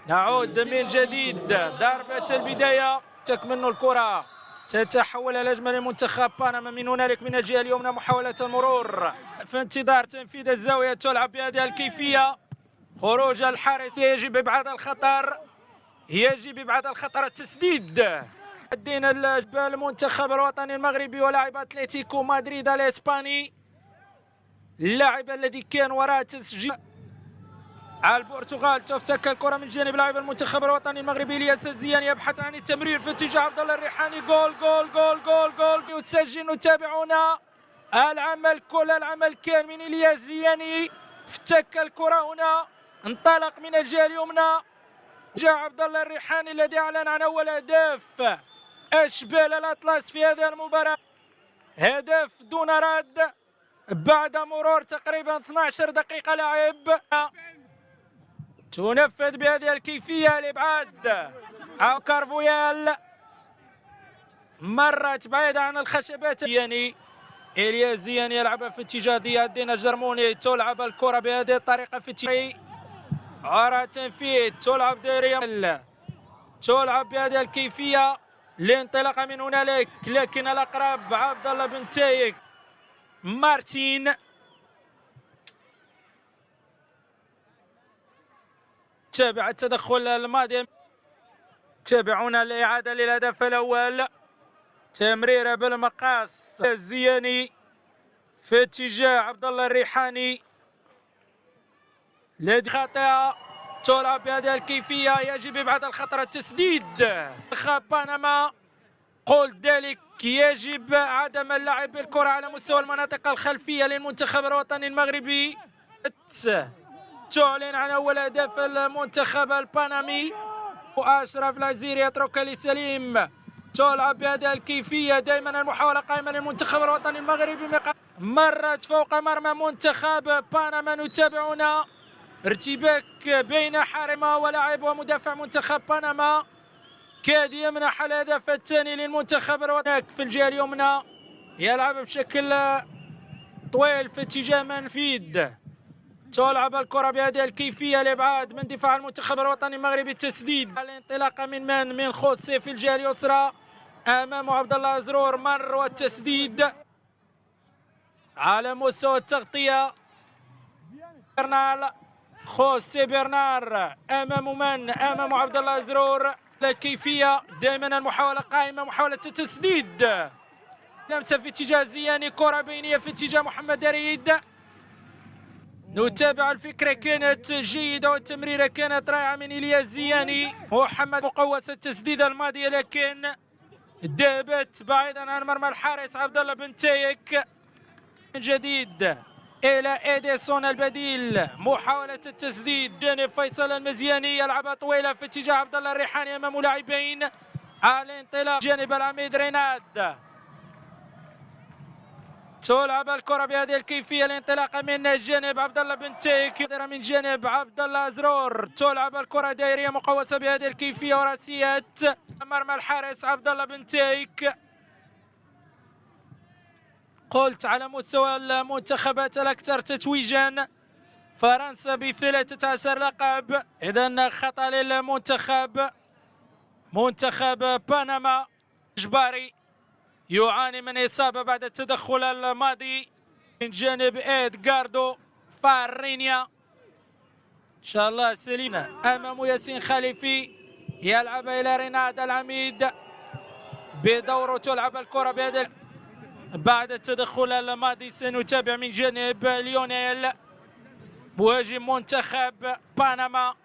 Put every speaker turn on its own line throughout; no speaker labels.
نعود من جديد، ضربة البداية تكمن الكرة تتحول الهجمة لمنتخب بنما. من هنالك من الجهة اليمنى محاولة المرور في انتظار تنفيذ الزاوية، تلعب بهذه الكيفية. خروج الحارس، يجب إبعاد الخطر، يجب إبعاد الخطر. التسديد الدين المنتخب الوطني المغربي ولاعب أتلتيكو مدريد الإسباني، اللاعب الذي كان وراء تسجيل البرتغال. تفتك الكرة من جانب لاعب المنتخب الوطني المغربي الياس الزياني، يبحث عن التمرير في اتجاه عبد الله الريحاني. جول جول جول جول جول يسجل. نتابعنا العمل، كل العمل كان من الياس الزياني. افتك الكرة هنا، انطلق من الجهة اليمنى، جاء عبد الله الريحاني الذي اعلن عن اول هدف اشبال الاطلس في هذه المباراة. هدف دون رد بعد مرور تقريبا 12 دقيقة لعب. تنفذ بهذه الكيفية الإبعاد، أو كارفويال مرت بعيدة عن الخشبات. زياني، إلياس زياني يلعب في اتجاه ضياء الدين الجرموني، تلعب الكرة بهذه الطريقة في اتجاه عرى تنفيذ، تلعب ديريا، تلعب بهذه الكيفية لانطلاق من هنالك، لكن الأقرب عبد الله بن تايك. مارتين تابع التدخل الماضي. تابعونا الإعادة للهدف الأول، تمريرة بالمقاس الزياني في اتجاه عبد الله الريحاني، الذي خاطئة. تلعب بهذه الكيفية، يجب إبعاد الخطر. التسديد منتخب بنما، قلت ذلك، يجب عدم اللعب بالكرة على مستوى المناطق الخلفية للمنتخب الوطني المغربي. تعلن عن أول هدف المنتخب البنمي، وأشرف العزيري يترك لسليم. تلعب بهذه الكيفية، دائما المحاولة قائمة للمنتخب الوطني المغربي، مرت فوق مرمى منتخب بنما. نتابعنا ارتباك بين حارمة ولاعب ومدافع منتخب بنما، كاد يمنح الهدف الثاني للمنتخب الوطني. في الجهة اليمنى يلعب بشكل طويل في اتجاه منفيد، تلعب الكرة بهذه الكيفية، الإبعاد من دفاع المنتخب الوطني المغربي. التسديد، الانطلاقة من خوسي في الجهة اليسرى أمام عبد الله زرور، مر والتسديد على مستوى التغطية. برنال، خوسي برنار أمام من؟ أمام عبد الله زرور. الكيفية دائما المحاولة قائمة، محاولة التسديد، لمسة في اتجاه زياني، كرة بينية في اتجاه محمد ريد. نتابع، الفكرة كانت جيدة والتمريرة كانت رائعة من إلياس زياني. محمد مقوس التسديدة الماضية، لكن ذهبت بعيدا عن مرمى الحارس عبد الله بن تايك. من جديد إلى إديسون البديل، محاولة التسديد جانب فيصل المزياني، يلعبها طويلة في اتجاه عبد الله الريحاني أمام لاعبين. الانطلاق جانب العميد ريناد، تلعب الكرة بهذه الكيفية، الانطلاقة من جانب عبد الله بن تايك، من جانب عبد الله زرور. تلعب الكرة دائرية مقوسة بهذه الكيفية، وراسية مرمى الحارس عبد الله بن تايك. قلت على مستوى المنتخبات الأكثر تتويجا، فرنسا ب13 لقب، إذا خطأ للمنتخب. منتخب بنما إجباري يعاني من إصابة بعد التدخل الماضي من جانب إدغاردو فارينيا. إن شاء الله سلينا أمام ياسين خليفي، يلعب إلى ريناد العميد بدوره. تلعب الكرة بهذا بعد التدخل الماضي. سنتابع من جانب ليونيل مهاجم منتخب بنما.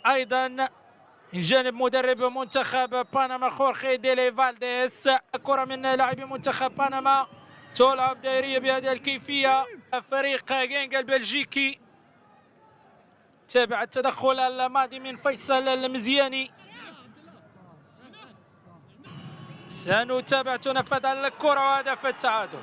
ايضا من جانب مدرب منتخب بنما خورخي ديلي فالديس. كرة من لاعبي منتخب بنما، تلعب دائرية بهذه الكيفية. فريق غينغ البلجيكي، تابع التدخل الماضي من فيصل المزياني. سنتابع، تنفذ الكرة وهدف التعادل.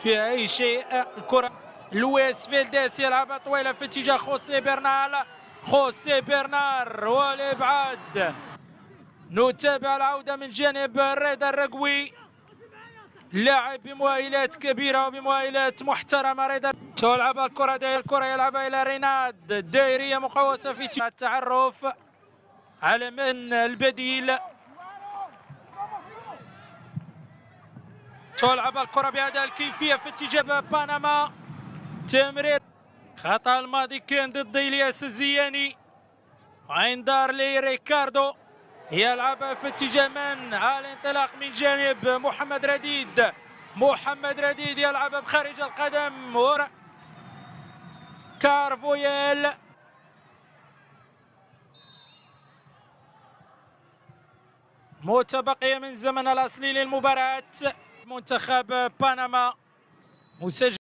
في اي شيء. الكره لويس فيلديس يلعبها طويله في اتجاه خوسيه برنال. خوسيه برنار والابعاد. نتابع العوده من جانب رضا الرقوي، لاعب بمؤهلات كبيره وبمؤهلات محترمه. رضا تلعب الكره يلعبها الى ريناد. دائريه مقوسه في التعرف على من البديل. تلعب الكره بهذه الكيفيه في اتجاه بنما. تمرير خطا الماضي كان ضد الياس الزياني. عندار لي ريكاردو يلعب في اتجاه من الانطلاق من جانب محمد رديد. محمد رديد يلعب بخارج القدم ورا كارفويل. متبقية من زمن الأصلي للمباراة. منتخب بنما مسجل